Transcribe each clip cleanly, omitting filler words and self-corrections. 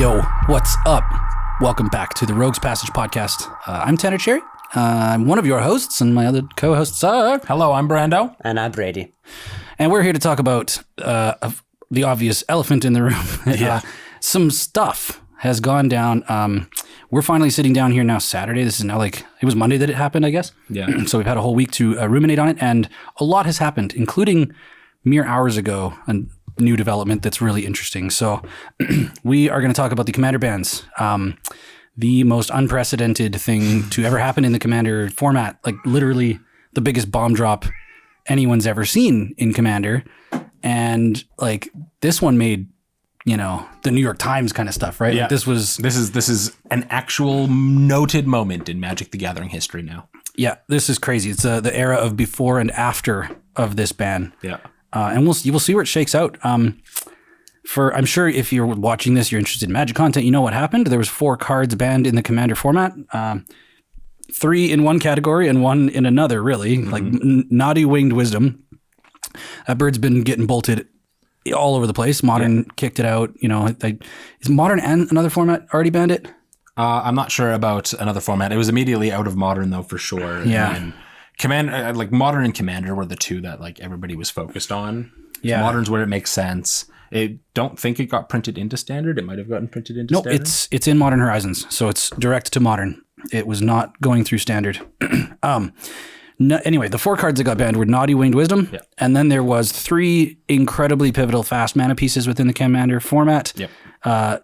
Yo, what's up? Welcome back to the Rogues Passage podcast. I'm Tanner Cherry. I'm one of your hosts, and my other co-hosts are... Hello, I'm Brando. And I'm Brady. And we're here to talk about the obvious elephant in the room. Some stuff has gone down. We're finally sitting down here now Saturday. This is now it was Monday that it happened, I guess. Yeah. So we've had a whole week to ruminate on it, and a lot has happened, including mere hours ago, a new development that's really interesting. So we are going to talk about the Commander bans. The most unprecedented thing to ever happen in the Commander format, like literally the biggest bomb drop anyone's ever seen in Commander. And like this one made, the New York Times kind of stuff, right? Yeah. Like, this is an actual noted moment in Magic the Gathering history now. Yeah, this is crazy. It's the era of before and after of this ban. Yeah. And we'll see where it shakes out. I'm sure if you're watching this, you're interested in Magic content, you know what happened. There was 4 cards banned in the Commander format, 3 in one category and 1 in another, really. Mm-hmm. Like Naughty Winged Wisdom. That bird's been getting bolted all over the place. Modern kicked it out. Is Modern and another format already banned it? I'm not sure about another format. It was immediately out of Modern, though, for sure. Yeah. And Commander, Modern and Commander were the two that everybody was focused on. Yeah. Modern's where it makes sense. I don't think it got printed into Standard. It might have gotten printed into Standard. No, it's in Modern Horizons, so it's direct to Modern. It was not going through Standard. Anyway, the 4 cards that got banned were Naughty Winged Wisdom, and then there was 3 incredibly pivotal fast mana pieces within the Commander format. Yep.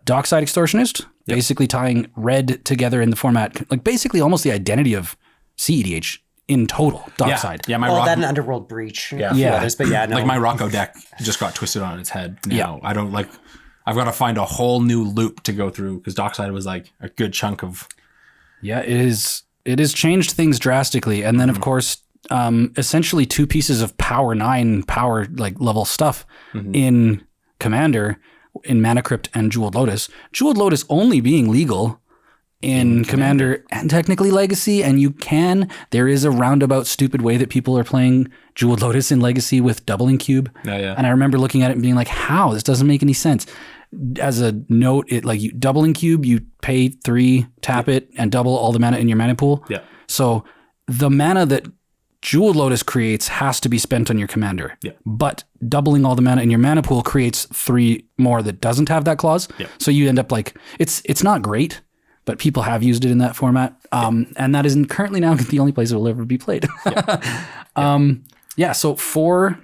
Dockside Extortionist, basically tying red together in the format, like basically almost the identity of CEDH. In total, Dockside. Yeah, that and Underworld Breach. Yeah. Others, but no. My Rocco deck just got twisted on its head. Now Yeah. I don't I've got to find a whole new loop to go through because Dockside was a good chunk of. Yeah, it has changed things drastically, and then of course, essentially 2 pieces of power 9 level stuff in Commander in Mana Crypt and Jeweled Lotus. Jeweled Lotus only being legal in Commander and technically Legacy, and there is a roundabout stupid way that people are playing Jeweled Lotus in Legacy with doubling cube. Yeah. And I remember looking at it and being like, how? This doesn't make any sense. As a note, doubling cube, you pay 3, tap it, and double all the mana in your mana pool. Yeah. So the mana that Jeweled Lotus creates has to be spent on your Commander. Yeah. But doubling all the mana in your mana pool creates 3 more that doesn't have that clause. Yeah. So you end up it's not great, but people have used it in that format. And that is currently now the only place it will ever be played. So 4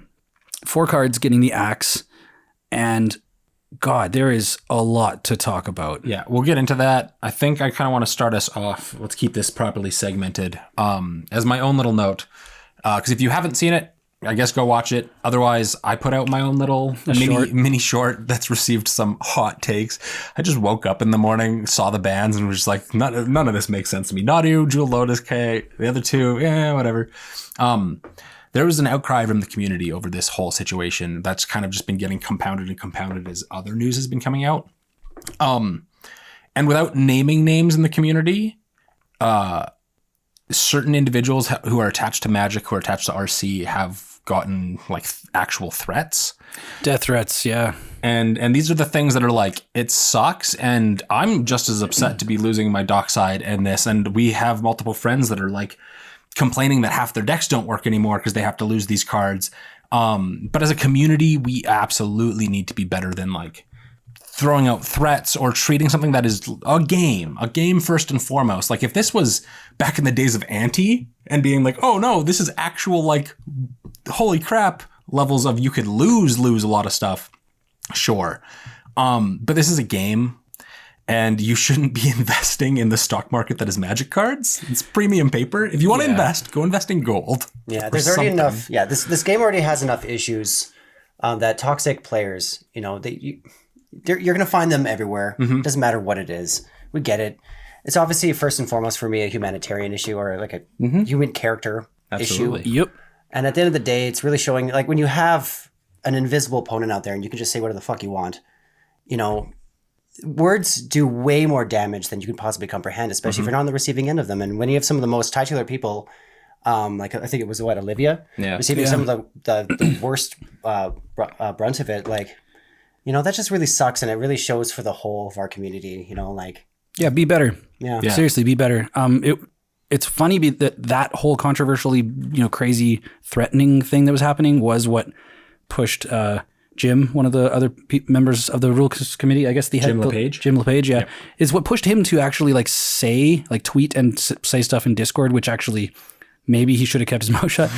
cards getting the axe, and God, there is a lot to talk about. Yeah, we'll get into that. I think I kind of want to start us off. Let's keep this properly segmented. As my own little note, because if you haven't seen it, I guess go watch it. Otherwise, I put out my own little mini short that's received some hot takes. I just woke up in the morning, saw the bans, and was just like, none of this makes sense to me. Naughty, Jewel Lotus, K, the other 2, whatever. There was an outcry from the community over this whole situation that's kind of just been getting compounded as other news has been coming out. And without naming names in the community, certain individuals who are attached to Magic, who are attached to RC, have gotten actual threats. Death threats, yeah. And these are the things that are it sucks, and I'm just as upset to be losing my Dockside and this, and we have multiple friends that are complaining that half their decks don't work anymore because they have to lose these cards. But as a community, we absolutely need to be better than throwing out threats or treating something that is a game first and foremost. If this was back in the days of Ante and being oh no, this is actual holy crap levels of you could lose a lot of stuff. Sure. But this is a game, and you shouldn't be investing in the stock market that is Magic cards. It's premium paper. If you want to invest, go invest in gold. Yeah, there's already enough. Yeah, this game already has enough issues that toxic players, you're going to find them everywhere. Mm-hmm. Doesn't matter what it is. We get it. It's obviously first and foremost for me a humanitarian issue or a human character issue. Yep. And at the end of the day, it's really showing when you have an invisible opponent out there and you can just say whatever the fuck you want, words do way more damage than you can possibly comprehend, especially if you're not on the receiving end of them. And when you have some of the most titular people, I think it was Olivia, receiving some of the worst brunt of it, that just really sucks, and it really shows for the whole of our community. Like Yeah, be better. yeah. Seriously, be better. It's funny that whole controversially, crazy threatening thing that was happening was what pushed Jim, one of the other members of the rules committee, I guess the head, Jim LePage, yeah, is what pushed him to actually tweet and say stuff in Discord, which actually maybe he should have kept his mouth shut.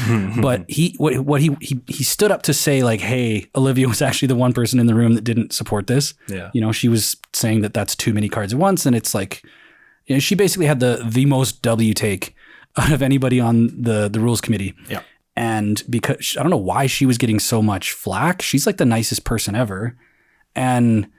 But he stood up to say like, hey, Olivia was actually the one person in the room that didn't support this. Yeah. She was saying that that's too many cards at once. And it's like, she basically had the most W take out of anybody on the rules committee. Yeah. And because I don't know why she was getting so much flack. She's like the nicest person ever. And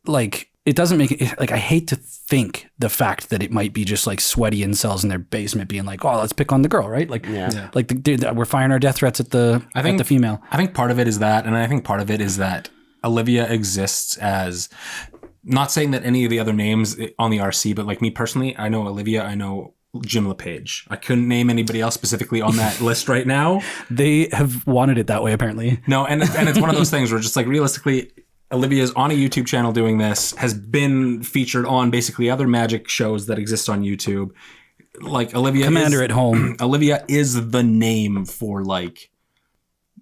like, it doesn't make it like, I hate to think the fact that it might be just like sweaty incels in their basement being like, oh, let's pick on the girl, right? Like, like we're firing our death threats at the female. I think part of it is that, and I think part of it is that Olivia exists as, not saying that any of the other names on the RC, but like me personally, I know Olivia, I know Jim LePage. I couldn't name anybody else specifically on that list right now. They have wanted it that way, apparently. No, and it's one of those things where just like realistically, Olivia's on a YouTube channel doing this, has been featured on basically other Magic shows that exist on YouTube. Like Olivia Commander at Home. Olivia is the name for like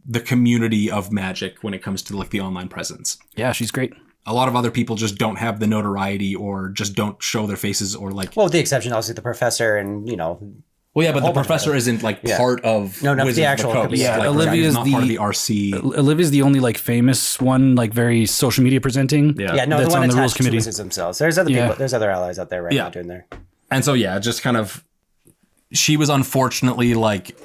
the community of Magic when it comes to like the online presence. Yeah, she's great. A lot of other people just don't have the notoriety or just don't show their faces or like... Well, with the exception, obviously, the professor and, Well, yeah, but the professor isn't like part of no, Wizards the actual of the Coast. Yeah, like, Olivia's not part of the RC. Olivia's the only like famous one, like very social media presenting. Yeah, no, that's the one on the rules attached to committee Wizards themselves. There's other people. There's other allies out there right now doing there. And so, yeah, just kind of... She was unfortunately like...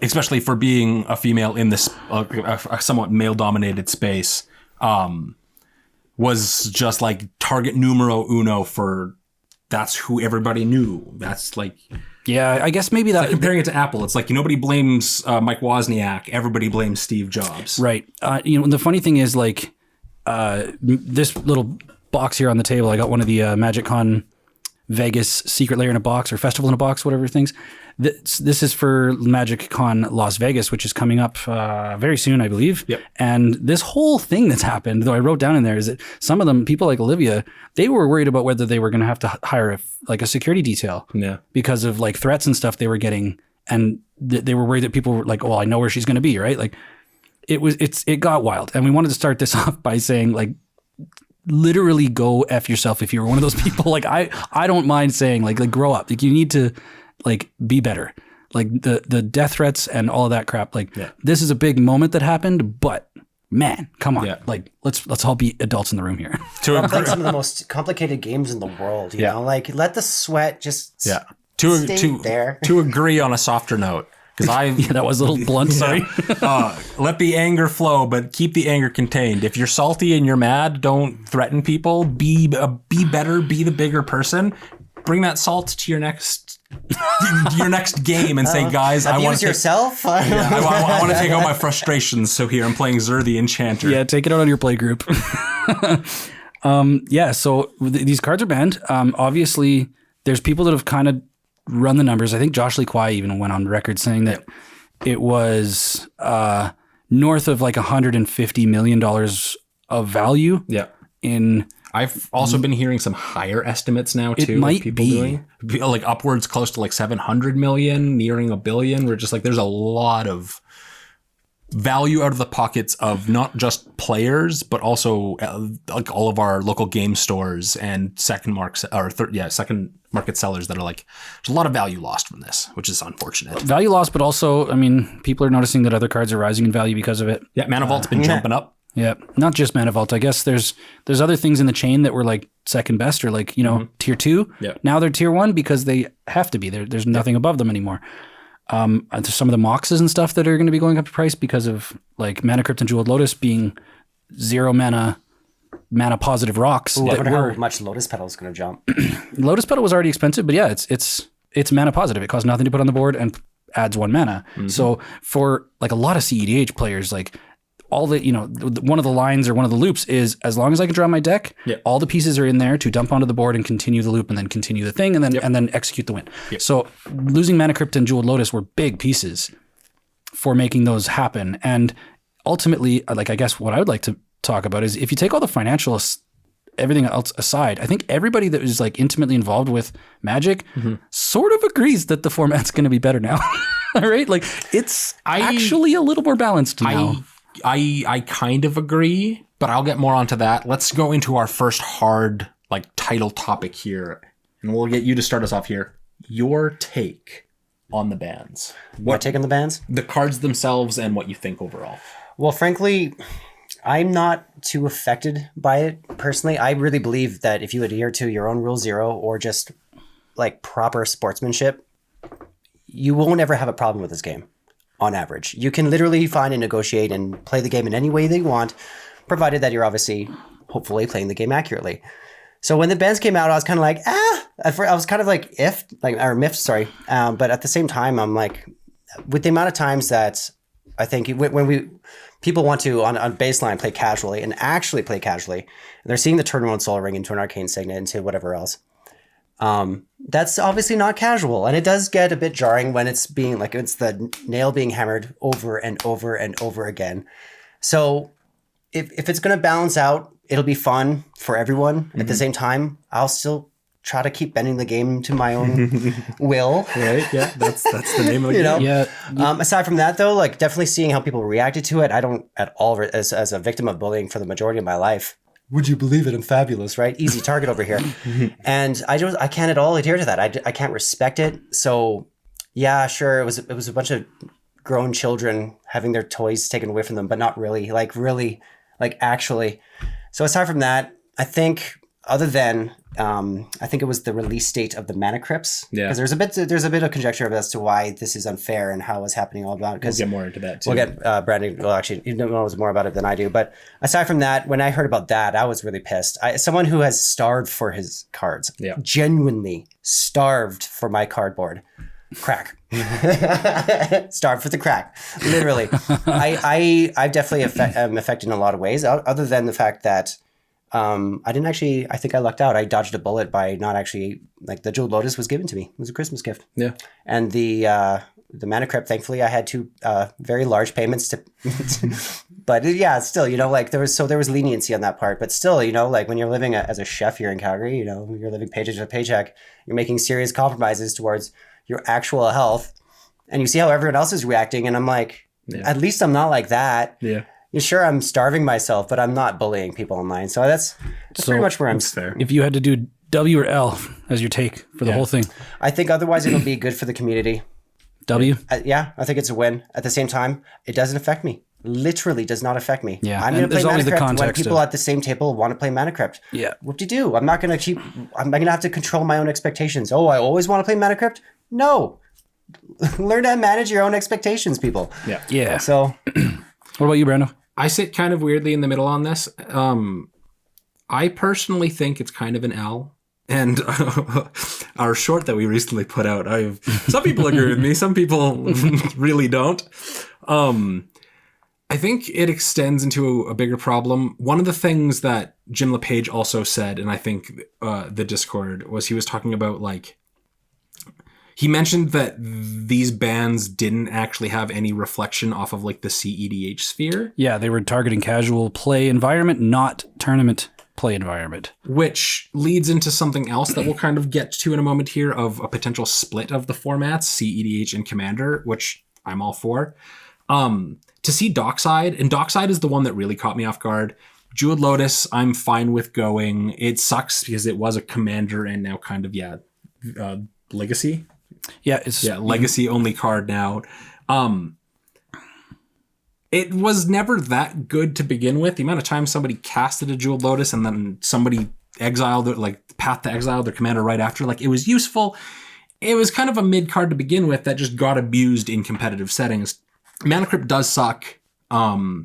Especially for being a female in this a somewhat male-dominated space... was just like target numero uno for that's who everybody knew. That's like... Yeah, I guess maybe that... Like comparing it to Apple, it's like nobody blames Mike Wozniak. Everybody blames Steve Jobs. Right. The funny thing is like this little box here on the table, I got one of the MagicCon Vegas Secret Lair in a box or Festival in a box, whatever things. This is for MagicCon Las Vegas, which is coming up very soon, I believe. Yep. And this whole thing that's happened, though I wrote down in there, is that some of them, people like Olivia, they were worried about whether they were going to have to hire a security detail. Yeah. Because of like threats and stuff they were getting, and they were worried that people were like, "Oh, I know where she's going to be," right? Like, it got wild, and we wanted to start this off by saying like, literally go F yourself if you were one of those people. Like I don't mind saying like grow up. Like you need to like be better. Like the death threats and all of that crap. Like this is a big moment that happened, but man, come on. Yeah. Like let's all be adults in the room here. We're playing some of the most complicated games in the world, you know? Like let the sweat just stay there. To agree on a softer note. Because that was a little blunt. Sorry. Let the anger flow, but keep the anger contained. If you're salty and you're mad, don't threaten people. Be better. Be the bigger person. Bring that salt to your next game and say, guys, I want to yourself. I want to take out my frustrations. So here I'm playing Zur the Enchanter. Yeah, take it out on your play group. So these cards are banned. Obviously, there's people that have kind of run the numbers. I think Josh Lee Kwai even went on record saying that it was north of like $150 million of value. Yeah. I've also been hearing some higher estimates now too. It might be like upwards close to like 700 million, nearing $1 billion. We're just like, there's a lot of value out of the pockets of not just players, but also like all of our local game stores and second market sellers that are like, there's a lot of value lost from this, which is unfortunate. Value lost, but also, I mean, people are noticing that other cards are rising in value because of it. Yeah, Mana Vault's been jumping up. Yeah, not just Mana Vault. I guess there's other things in the chain that were like second best or like, tier 2. Yeah. Now they're tier 1 because they have to be. There's nothing above them anymore. There's some of the Moxes and stuff that are going to be going up in price because of like Mana Crypt and Jeweled Lotus being 0 mana positive rocks. Ooh, I wonder how much Lotus Petal is going to jump. Lotus Petal was already expensive, but yeah, it's mana positive. It costs nothing to put on the board and adds 1 mana. Mm-hmm. So for like a lot of CEDH players, like all the, one of the lines or one of the loops is as long as I can draw my deck, all the pieces are in there to dump onto the board and continue the loop and then continue the thing and then execute the win. Yep. So losing Mana Crypt and Jeweled Lotus were big pieces for making those happen. And ultimately, like I guess what I would like to talk about is if you take all the financial everything else aside, I think everybody that is like intimately involved with Magic sort of agrees that the format's going to be better now. Right? Like it's actually a little more balanced now. I kind of agree, but I'll get more onto that. Let's go into our first hard like title topic here, and we'll get you to start us off here. Your take on the bans. What take on the bans? The cards themselves and what you think overall. Well, frankly, I'm not too affected by it personally. I really believe that if you adhere to your own Rule Zero or just like proper sportsmanship, you won't ever have a problem with this game on average. You can literally find and negotiate and play the game in any way they want, provided that you're obviously, hopefully, playing the game accurately. So when the bans came out, I was kind of like, I was kind of like miffed, sorry. But at the same time, I'm like, with the amount of times that I think when people want to, on baseline, play casually and actually play casually, and they're seeing the Turn 1 Soul Ring into an Arcane Signet into whatever else. That's obviously not casual. And it does get a bit jarring when it's being like, it's the nail being hammered over and over and over again. So if it's going to balance out, it'll be fun for everyone. At the same time, I'll still try to keep bending the game to my own will. Right? Yeah, that's the name of the game. Yeah. Aside from that, though, like definitely seeing how people reacted to it, I don't at all, as a victim of bullying for the majority of my life. Would you believe it? I'm fabulous, right? Easy target over here. And I can't at all adhere to that. I can't respect it. So yeah, sure. It was a bunch of grown children having their toys taken away from them, but not really, actually. So aside from that, I think other than, I think it was the release date of the Mana Crypts. Yeah. Because there's a bit of conjecture as to why this is unfair and how it's happening all about. We'll get more into that too. We'll get Brandon. Well, actually, he knows more about it than I do. But aside from that, when I heard about that, I was really pissed. Someone who has starved for his cards, genuinely starved for my cardboard. Crack. Starved for the crack. Literally. I definitely am affected in a lot of ways, other than the fact that I think I lucked out. I dodged a bullet by not actually, like, the Jeweled Lotus was given to me. It was a Christmas gift. Yeah. And the Mana Crypt, thankfully, I had two very large payments to, but yeah, still, like there was leniency on that part, but still, like when you're living as a chef here in Calgary, you're living paycheck to paycheck, you're making serious compromises towards your actual health, and you see how everyone else is reacting, and I'm like, at least I'm not like that. Yeah. Sure, I'm starving myself, but I'm not bullying people online. So that's pretty much where I'm. Fair. If you had to do W or L as your take for the whole thing, I think otherwise it'll be good for the community. W? Yeah, I think it's a win. At the same time, it doesn't affect me. Literally does not affect me. Yeah, I'm going to play Mana Crypt when context people at the same table want to play Mana Crypt. Yeah. Whoop-de-doo. I'm going to have to control my own expectations. Oh, I always want to play Mana Crypt? No. Learn to manage your own expectations, people. Yeah. Yeah. So. What about you, Brando? I sit kind of weirdly in the middle on this. I personally think it's kind of an L. And our short that we recently put out, some people agree with me, some people really don't. I think it extends into a bigger problem. One of the things that Jim LePage also said, and I think the Discord, was he was talking about, like, he mentioned that these bans didn't actually have any reflection off of, like, the CEDH sphere. Yeah, they were targeting casual play environment, not tournament play environment. Which leads into something else that we'll kind of get to in a moment here, of a potential split of the formats, CEDH and Commander, which I'm all for. To see Dockside, and Dockside is the one that really caught me off guard. Jeweled Lotus, I'm fine with going. It sucks because it was a Commander and now kind of, Legacy. Yeah, it's Legacy only card now. It was never that good to begin with. The amount of time somebody casted a Jeweled Lotus and then somebody exiled it, like Path to Exile, their commander right after, like, it was useful. It was kind of a mid card to begin with that just got abused in competitive settings. Mana Crypt does suck. My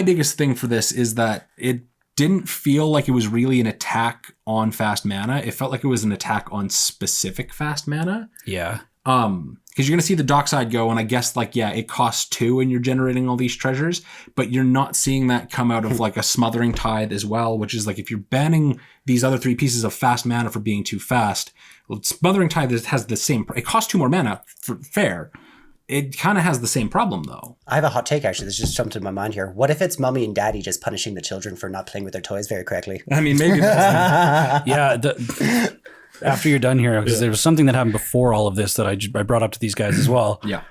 biggest thing for this is that it didn't feel like it was really an attack on fast mana. It felt like it was an attack on specific fast mana. Yeah. Because you're going to see the Dockside go, and I guess, like, it costs 2 and you're generating all these treasures, but you're not seeing that come out of, like, a Smothering Tithe as well, which is, like, if you're banning these other 3 pieces of fast mana for being too fast, well, Smothering Tithe has the same, it costs 2 more mana, fair. it kind of has the same problem though. I have a hot take actually. This just jumped in my mind here. What if it's mommy and daddy just punishing the children for not playing with their toys very correctly? I mean, maybe that's After you're done here, because there was something that happened before all of this that I brought up to these guys as well. Yeah.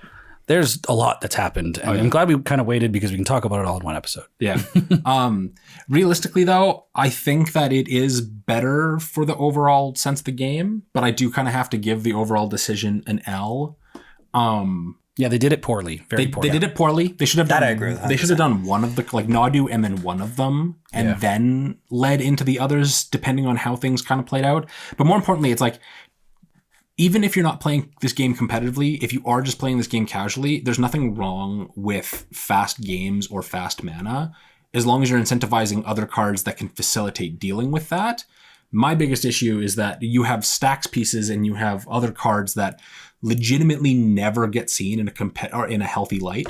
There's a lot that's happened, and I'm glad we kind of waited because we can talk about it all in one episode. Yeah. Realistically, though, I think that it is better for the overall sense of the game, but I do kind of have to give the overall decision an L. Yeah, they did it poorly. Very poorly. They did it poorly. They should have done. I agree with 100%. They should have done one of the Nadu and then one of them, and then led into the others, depending on how things kind of played out. But more importantly, it's like, even if you're not playing this game competitively, if you are just playing this game casually, there's nothing wrong with fast games or fast mana, as long as you're incentivizing other cards that can facilitate dealing with that. My biggest issue is that you have stacks pieces and you have other cards that legitimately never get seen in a healthy light.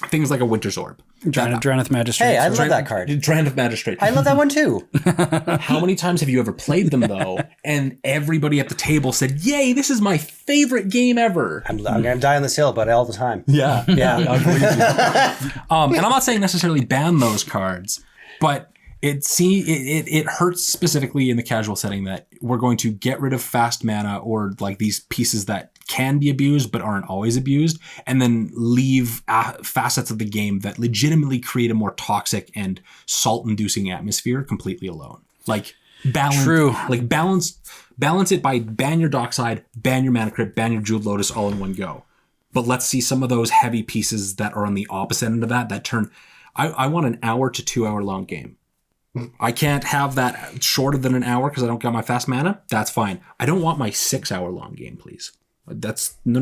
Things like a Winter's Orb. Drannith Magistrate. Hey, I love that card. Drannith Magistrate. I love that one too. How many times have you ever played them though? And everybody at the table said, "Yay, this is my favorite game ever." I'm gonna die on this hill, but all the time. Yeah. I believe you. And I'm not saying necessarily ban those cards, but it hurts specifically in the casual setting that we're going to get rid of fast mana or like these pieces that can be abused but aren't always abused, and then leave facets of the game that legitimately create a more toxic and salt-inducing atmosphere completely alone. Like balance it by ban your Dockside, ban your Mana Crypt, ban your Jeweled Lotus all in one go. But let's see some of those heavy pieces that are on the opposite end of that turn. I want an hour to 2 hour long game. I can't have that shorter than an hour because I don't got my fast mana. That's fine. I don't want my 6 hour long game, please. That's no.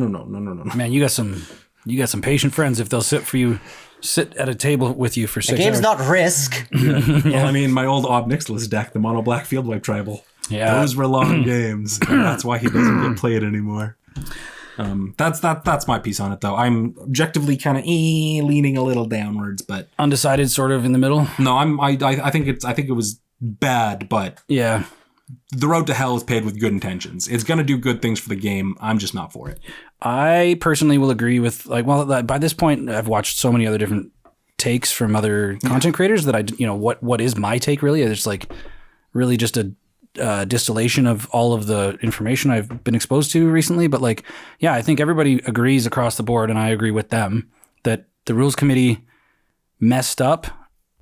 Man, you got some patient friends if they'll sit at a table with you for 6 hours. The game's not Risk. Well, I mean, my old Ob Nixilis deck, the mono black field wipe tribal. Yeah. Those were long games. And that's why he doesn't get played anymore. That's my piece on it though. I'm objectively kind of leaning a little downwards, but undecided, sort of in the middle. No, I think it was bad, but yeah. The road to hell is paved with good intentions. It's going to do good things for the game. I'm just not for it. I personally will agree with by this point, I've watched so many other different takes from other content creators that what is my take really? It's like really just a distillation of all of the information I've been exposed to recently. But I think everybody agrees across the board, and I agree with them, that the rules committee messed up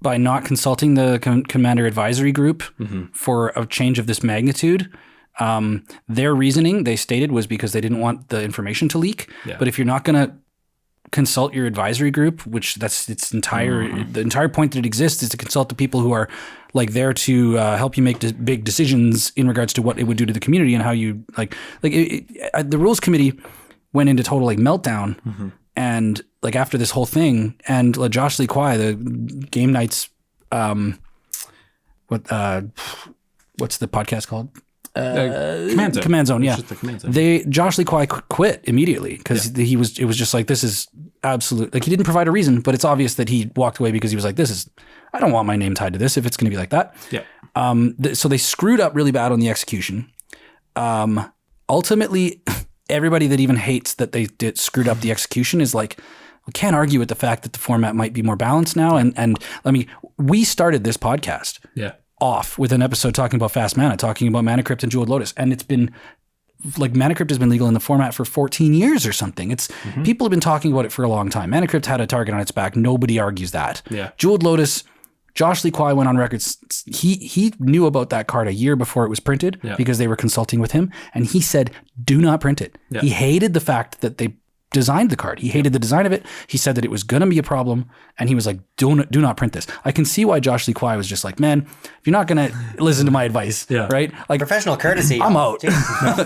by not consulting the commander advisory group for a change of this magnitude. Their reasoning, they stated, was because they didn't want the information to leak. Yeah. But if you're not going to consult your advisory group, which the entire point that it exists is to consult the people who are there to help you make big decisions in regards to what it would do to the community and how you the rules committee went into total meltdown. And after this whole thing, and Josh Lee Kwai, the Game Nights, what's the podcast called? Command Zone. Yeah. Josh Lee Kwai quit immediately because it was just this is absolute, he didn't provide a reason, but it's obvious that he walked away because he was I don't want my name tied to this if it's going to be like that. Yeah. So they screwed up really bad on the execution. Ultimately, everybody that even hates that they screwed up the execution is we can't argue with the fact that the format might be more balanced now. And I mean, we started this podcast off with an episode talking about fast mana, talking about Mana Crypt and Jeweled Lotus. And it's been Mana Crypt has been legal in the format for 14 years or something. It's people have been talking about it for a long time. Mana Crypt had a target on its back. Nobody argues that. Yeah. Jeweled Lotus, Josh Lee Kwai went on record. He knew about that card a year before it was printed because they were consulting with him. And he said, do not print it. Yeah. He hated the fact that they designed the card. He hated the design of it. He said that it was going to be a problem. And he was like, do not print this. I can see why Josh Lee Kwai was just man, if you're not going to listen to my advice, right? Professional courtesy. I'm out.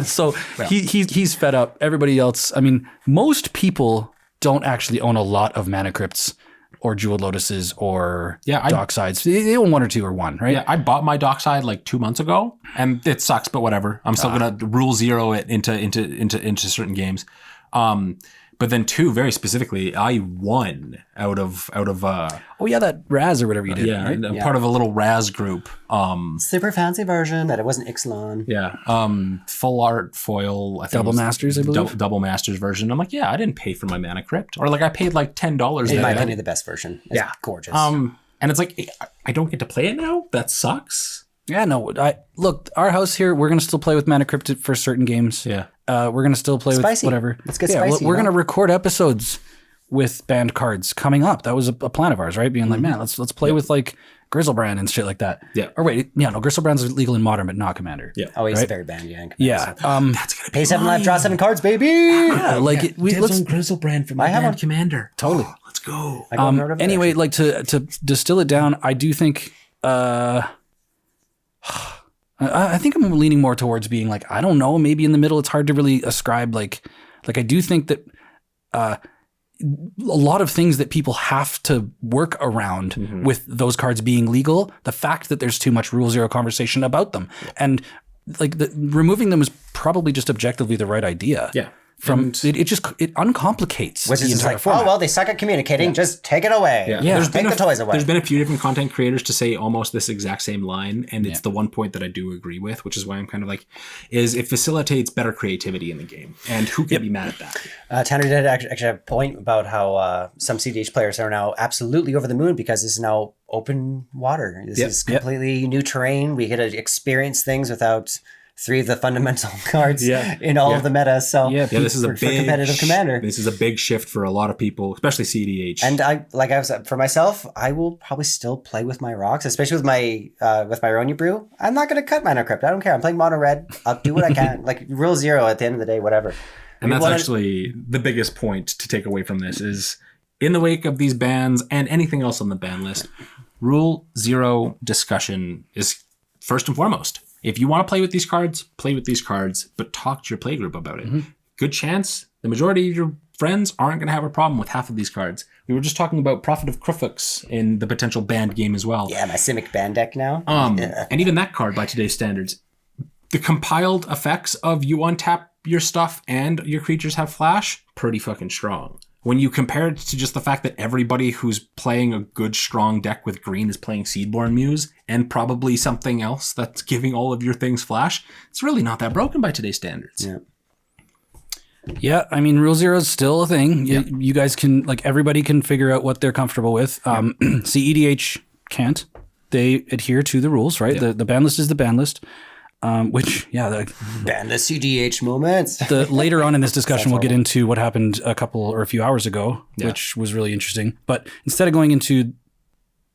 So he's fed up. Everybody else, I mean, most people don't actually own a lot of Mana Crypts or Jeweled Lotuses or Docksides. They own one or two or one, right? Yeah, I bought my Dockside 2 months ago, and it sucks, but whatever. I'm still gonna rule zero it into certain games. But then 2, very specifically, I won out of Oh yeah, that Raz or whatever you did. yeah, right? part of a little Raz group. Super fancy version that it wasn't Ixalan. Yeah. Full art foil. I think Double Masters, I believe. Double Masters version. I'm like, yeah, I didn't pay for my Mana Crypt. Or like I paid like $10. In my opinion, the best version. It's gorgeous. And it's like, I don't get to play it now? That sucks. Yeah, no. Look, our house here, we're gonna still play with Mana Crypt for certain games. Yeah. We're gonna still play Spicy. with whatever. Let's get spicy, We're you know? gonna record episodes with banned cards coming up. That was a plan of ours, right? Being like, man, let's play with like Grizzlebrand and shit like that. Yeah. Or wait, no, Grizzlebrand's legal in Modern, but not Commander. Yeah. Oh, he's right? very banned, yeah. Yeah. That's gonna be Pay 7 life, draw 7 cards, baby. Yeah, like let's Grizzlebrand for my have band one. Commander. Totally. Let's go. I go in order of Anyway, like to distill it down, I do think I think I'm leaning more towards being like, I don't know, maybe in the middle. It's hard to really ascribe like I do think that a lot of things that people have to work around with those cards being legal, the fact that there's too much Rule Zero conversation about them, and like removing them is probably just objectively the right idea. Yeah. It uncomplicates Which the is just entire like, format. oh, well, they suck at communicating. Just take it away. Yeah. Yeah. Take the toys away. There's been a few different content creators to say almost this exact same line, and it's the one point that I do agree with, which is why I'm kind of like, is it facilitates better creativity in the game, and who can be mad at that? Tanner did actually have a point about how some CDH players are now absolutely over the moon because this is now open water. This is completely new terrain. We get to experience things without 3 of the fundamental cards in all of the meta. So This is a for big competitive Commander. This is a big shift for a lot of people, especially CDH. And for myself, I will probably still play with my rocks, especially with my Ronya Brew. I'm not going to cut Mana Crypt. I don't care. I'm playing mono red. I'll do what I can. Like Rule Zero at the end of the day, whatever. And that's actually the biggest point to take away from this is in the wake of these bans and anything else on the ban list, Rule Zero discussion is first and foremost. If you want to play with these cards, but talk to your playgroup about it. Good chance the majority of your friends aren't going to have a problem with half of these cards. We were just talking about Prophet of Krufix in the potential banned game as well. Yeah, my Simic band deck now. And even that card by today's standards, the compiled effects of you untap your stuff and your creatures have flash, pretty fucking strong. When you compare it to just the fact that everybody who's playing a good, strong deck with green is playing Seedborn Muse and probably something else that's giving all of your things flash, it's really not that broken by today's standards. Yeah, I mean, Rule Zero is still a thing. You guys can, like, everybody can figure out what they're comfortable with. CEDH can't. They adhere to the rules, right? The ban list is the ban list. Ban the CDH moments. Later on in this discussion, we'll get into what happened a few hours ago, which was really interesting. But instead of going into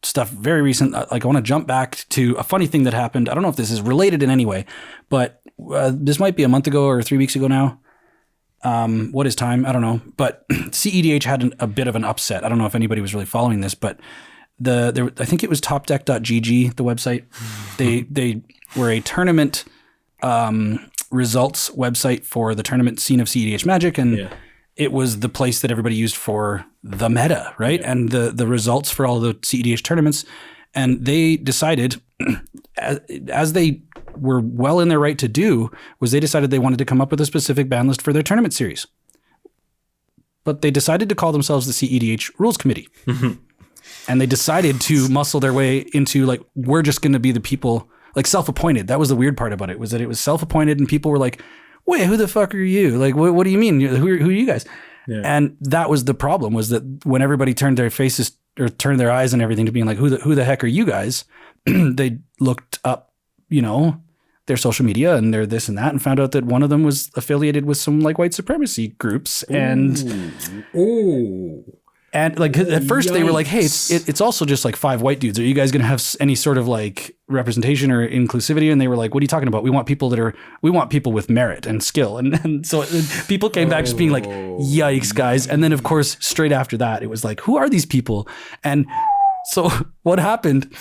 stuff very recent, like I want to jump back to a funny thing that happened. I don't know if this is related in any way, but this might be a month ago or 3 weeks ago now. What is time? I don't know. But CEDH had a bit of an upset. I don't know if anybody was really following this, but I think it was topdeck.gg, the website. They were a tournament results website for the tournament scene of CEDH Magic, and it was the place that everybody used for the meta, right? And the results for all the CEDH tournaments. And they decided, as they were well in their right to do, was they decided they wanted to come up with a specific ban list for their tournament series. But they decided to call themselves the CEDH Rules Committee. And they decided to muscle their way into, like, we're just going to be the people, like, self-appointed. That was the weird part about it, was that it was self-appointed and people were like, wait, who the fuck are you? Like, what do you mean? Who are you guys? Yeah. And that was the problem, was that when everybody turned their faces or turned their eyes and everything to being like, who the heck are you guys? They looked up, their social media and their this and that, and found out that one of them was affiliated with some, like, white supremacy groups. And like at first they were like, hey, it's also just like 5 white dudes. Are you guys going to have any sort of like representation or inclusivity? And they were like, what are you talking about? We want people with merit and skill. And so people came back just being like, yikes, guys. And then of course, straight after that, it was like, who are these people? And so what happened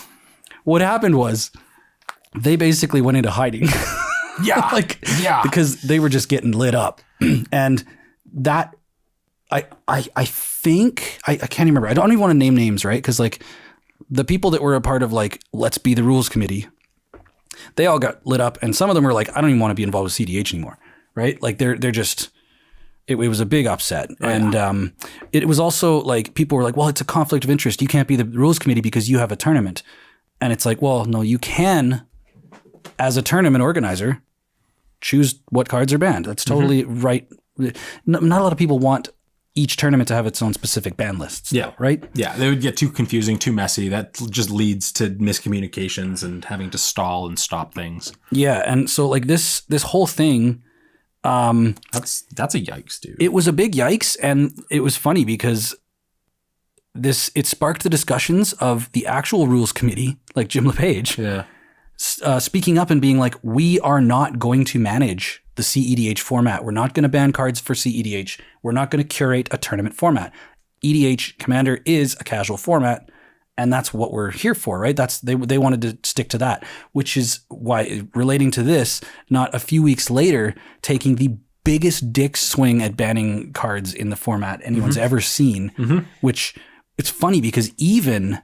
was they basically went into hiding. Because they were just getting lit up. And that, I think I can't remember. I don't even want to name names, right? Because like the people that were a part of like Let's Be the Rules Committee, they all got lit up, and some of them were like, I don't even want to be involved with CDH anymore, right? Like they're just it was a big upset. And it was also like people were like, well, it's a conflict of interest. You can't be the rules committee because you have a tournament. And it's like, well, no, you can, as a tournament organizer, choose what cards are banned. That's totally right. Not a lot of people want each tournament to have its own specific ban lists. Yeah. Right? Yeah. They would get too confusing, too messy. That just leads to miscommunications and having to stall and stop things. Yeah. And so like this whole thing, that's a yikes, dude. it was a big yikes. And it was funny because it sparked the discussions of the actual rules committee, like Jim LePage, speaking up and being like, we are not going to manage the CEDH format. We're not going to ban cards for CEDH. We're not going to curate a tournament format. EDH Commander is a casual format, and that's what we're here for, right? They wanted to stick to that, which is why, relating to this, not a few weeks later, taking the biggest dick swing at banning cards in the format anyone's ever seen, which it's funny because even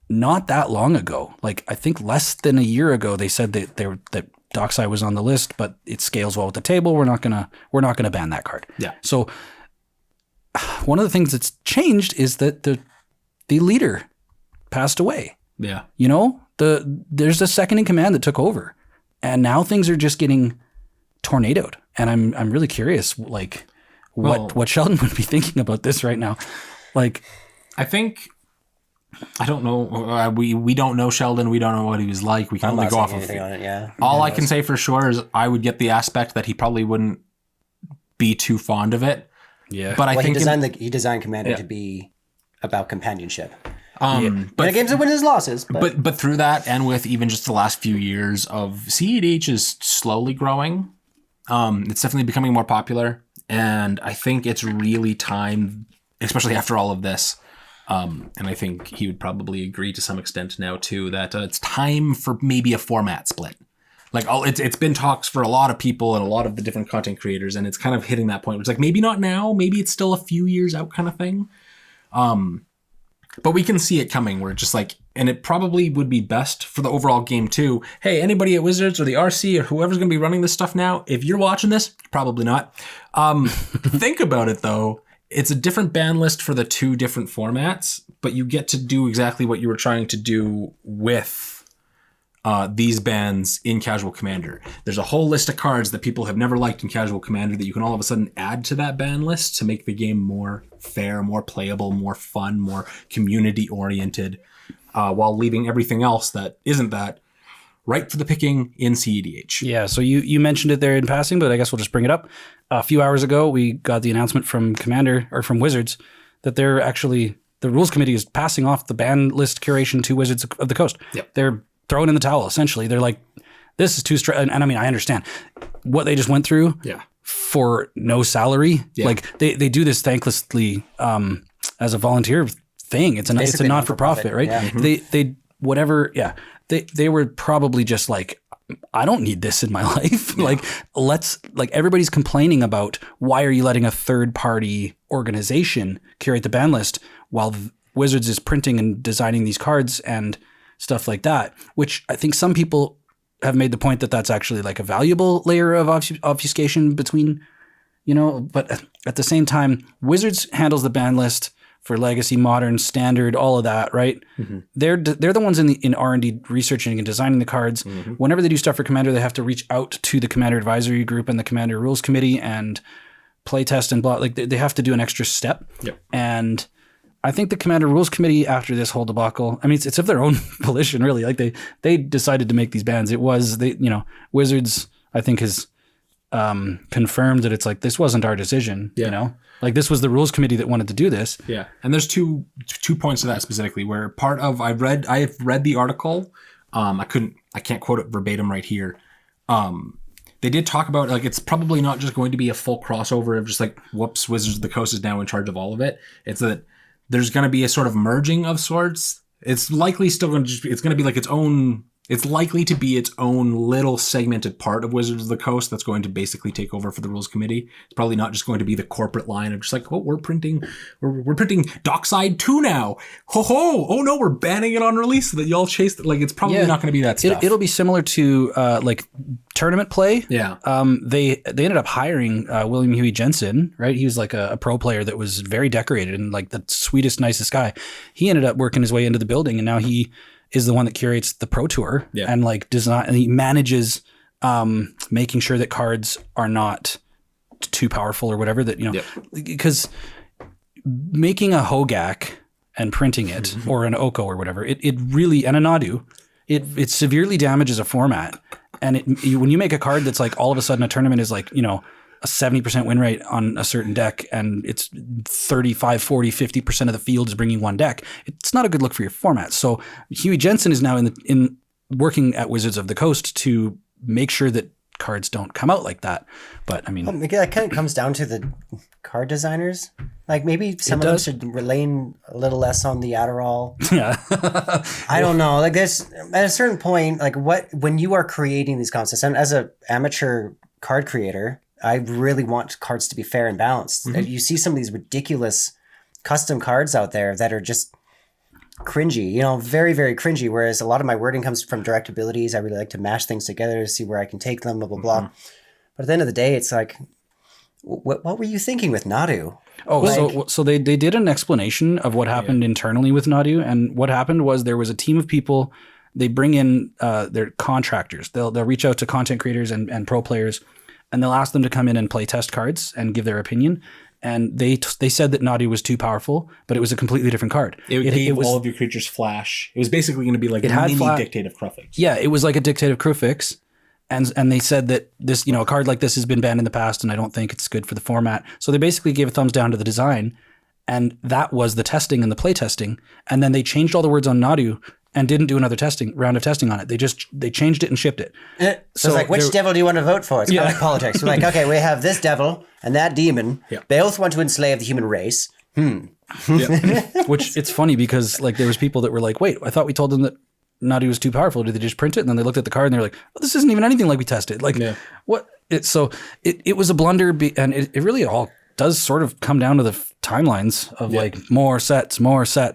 not that long ago, like I think less than a year ago, they said that Dockside was on the list, but it scales well with the table. We're not gonna ban that card. Yeah. So one of the things that's changed is that the leader passed away. Yeah. You know, there's a second in command that took over, and now things are just getting tornadoed. And I'm really curious, like what Sheldon would be thinking about this right now. Like, I think. I don't know. We don't know Sheldon. We don't know what he was like. We can only go off of anything on it. Yeah. All I can say for sure is I would get the aspect that he probably wouldn't be too fond of it. yeah, But I think he designed Commander to be about companionship. but And games that win his losses. but through that, and with even just the last few years of CEDH is slowly growing. It's definitely becoming more popular, and I think it's really time, especially after all of this. And I think he would probably agree to some extent now too that it's time for maybe a format split. Like it's been talks for a lot of people and a lot of the different content creators, and it's kind of hitting that point. It's like maybe not now, maybe it's still a few years out kind of thing. But we can see it coming. Where it's just like, and it probably would be best for the overall game too. Hey, anybody at Wizards or the RC or whoever's going to be running this stuff now, if you're watching this, probably not. Think about it though. It's a different ban list for the two different formats, but you get to do exactly what you were trying to do with these bans in Casual Commander. There's a whole list of cards that people have never liked in Casual Commander that you can all of a sudden add to that ban list to make the game more fair, more playable, more fun, more community-oriented, while leaving everything else that isn't that right for the picking in CEDH. Yeah, so you mentioned it there in passing, but I guess we'll just bring it up. A few hours ago, we got the announcement from from Wizards that they're actually, the rules committee is passing off the ban list curation to Wizards of the Coast. Yep. They're throwing in the towel, essentially. They're like, this is too and I mean, I understand what they just went through for no salary. Yeah. Like they do this thanklessly as a volunteer thing. It's a not-for-profit, right? Yeah. They whatever, they were probably just like, I don't need this in my life. Like everybody's complaining about why are you letting a third party organization curate the ban list while Wizards is printing and designing these cards and stuff like that, which I think some people have made the point that that's actually like a valuable layer of obfuscation between, but at the same time, Wizards handles the ban list for Legacy, Modern, Standard, all of that, right? Mm-hmm. They're the ones in R&D researching and designing the cards. Mm-hmm. Whenever they do stuff for Commander, they have to reach out to the Commander Advisory Group and the Commander Rules Committee and playtest and blah. Like they have to do an extra step. Yep. And I think the Commander Rules Committee, after this whole debacle, I mean, it's of their own volition, really. Like they decided to make these bans. It was Wizards, I think, has confirmed that it's like, this wasn't our decision. Like this was the rules committee that wanted to do this. Yeah. And there's two points to that specifically where part of, I have read the article. I can't quote it verbatim right here. They did talk about like, it's probably not just going to be a full crossover of just like, whoops, Wizards of the Coast is now in charge of all of it. It's that there's going to be a sort of merging of sorts. It's likely still going to be like its own It's likely to be its own little segmented part of Wizards of the Coast that's going to basically take over for the rules committee. It's probably not just going to be the corporate line of just like, oh, we're printing Dockside 2 now. Ho ho! Oh no, we're banning it on release so that y'all chase it. Like, it's probably not going to be that stuff. It'll be similar to like tournament play. Yeah. They ended up hiring William Huey Jensen, right? He was like a pro player that was very decorated and like the sweetest, nicest guy. He ended up working his way into the building, and now he is the one that curates the Pro Tour and like design, and he manages making sure that cards are not too powerful or whatever, that, you know, because making a Hogak and printing it or an Oko or whatever, it really, and a Nadu, it severely damages a format. And when you make a card that's like all of a sudden a tournament is like, you know, a 70% win rate on a certain deck, and it's 35, 40, 50% of the field is bringing one deck, it's not a good look for your format. So Huey Jensen is now in working at Wizards of the Coast to make sure that cards don't come out like that. But I mean, that kind of comes down to the card designers. Like, maybe some of them should lean a little less on the Adderall. Yeah. I don't know. Like, there's at a certain point, like when you are creating these concepts, and as an amateur card creator, I really want cards to be fair and balanced. You see some of these ridiculous custom cards out there that are just cringy, you know, very, very cringy. Whereas a lot of my wording comes from direct abilities. I really like to mash things together to see where I can take them, blah, blah, blah. But at the end of the day, it's like, what were you thinking with Nadu? Oh, like, so they did an explanation of what happened internally with Nadu. And what happened was there was a team of people. They bring in their contractors. They'll reach out to content creators and pro players, and they'll ask them to come in and play test cards and give their opinion. And they said that Nadu was too powerful, but it was a completely different card. It was all of your creatures flash. It was basically going to be like a mini Dictative Crufix. Yeah, it was like a Dictative Crufix. And they said that this, you know, a card like this has been banned in the past, and I don't think it's good for the format. So they basically gave a thumbs down to the design, and that was the testing and the play testing. And then they changed all the words on Nadu and didn't do another round of testing on it. They changed it and shipped it. So it's like, which devil do you want to vote for? It's kind of like politics. We're like, okay, we have this devil and that demon. Yeah. They both want to enslave the human race. Which, it's funny because like there was people that were like, wait, I thought we told them that Nadu was too powerful. Did they just print it? And then they looked at the card and they're like, oh, this isn't even anything like we tested. Like, what? It was a blunder, and it really all does sort of come down to the timelines of like more sets.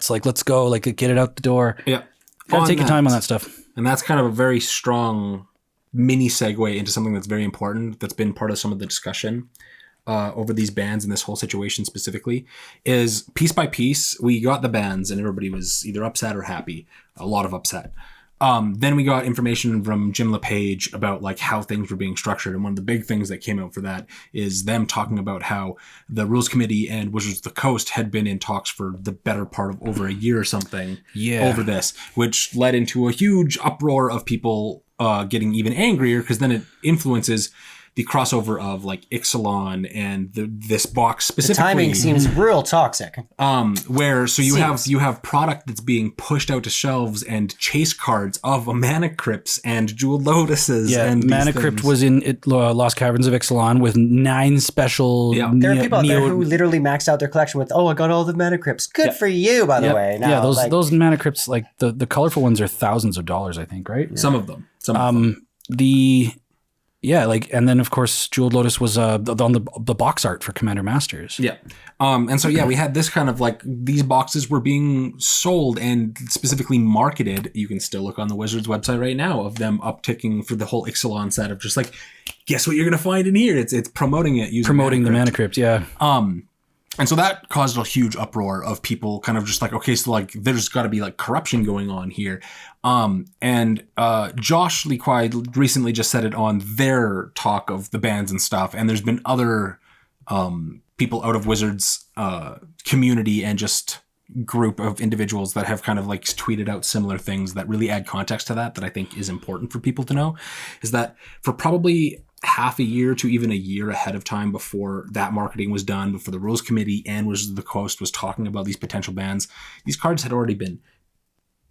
Like, let's go, like get it out the door. Yeah. Gotta take your time on that stuff. And that's kind of a very strong mini segue into something that's very important, that's been part of some of the discussion over these bans and this whole situation specifically, is piece by piece, we got the bans and everybody was either upset or happy. A lot of upset. Then we got information from Jim LePage about like how things were being structured. And one of the big things that came out for that is them talking about how the Rules Committee and Wizards of the Coast had been in talks for the better part of over a year or something over this, which led into a huge uproar of people getting even angrier, because then it influences the crossover of like Ixalan and this box specifically. The timing seems real toxic. Where you have product that's being pushed out to shelves and chase cards of Mana Crypts and Jeweled Lotuses. Yeah, and Mana Crypt was in Lost Caverns of Ixalan with 9 special. Yeah. There are people out there who literally maxed out their collection with, I got all the Mana Crypts. Good for you, by the way. Now, those Mana Crypts, like the colorful ones, are thousands of dollars, I think, right? Yeah. Some of them. Yeah, like, and then of course Jeweled Lotus was on the box art for Commander Masters. Yeah, and so we had this kind of like, these boxes were being sold and specifically marketed. You can still look on the Wizards website right now of them upticking for the whole Ixalan set of just like, guess what you're gonna find in here? It's promoting it, promoting the Mana Crypt. Yeah. And so that caused a huge uproar of people kind of just like, okay, so like there's got to be like corruption going on here. And Josh Lee Kwai recently just said it on their talk of the bans and stuff. And there's been other people out of Wizards community and just group of individuals that have kind of like tweeted out similar things that really add context to that I think is important for people to know, is that for probably half a year to even a year ahead of time before that marketing was done, before the Rules Committee and Wizards of the Coast was talking about these potential bans, these cards had already been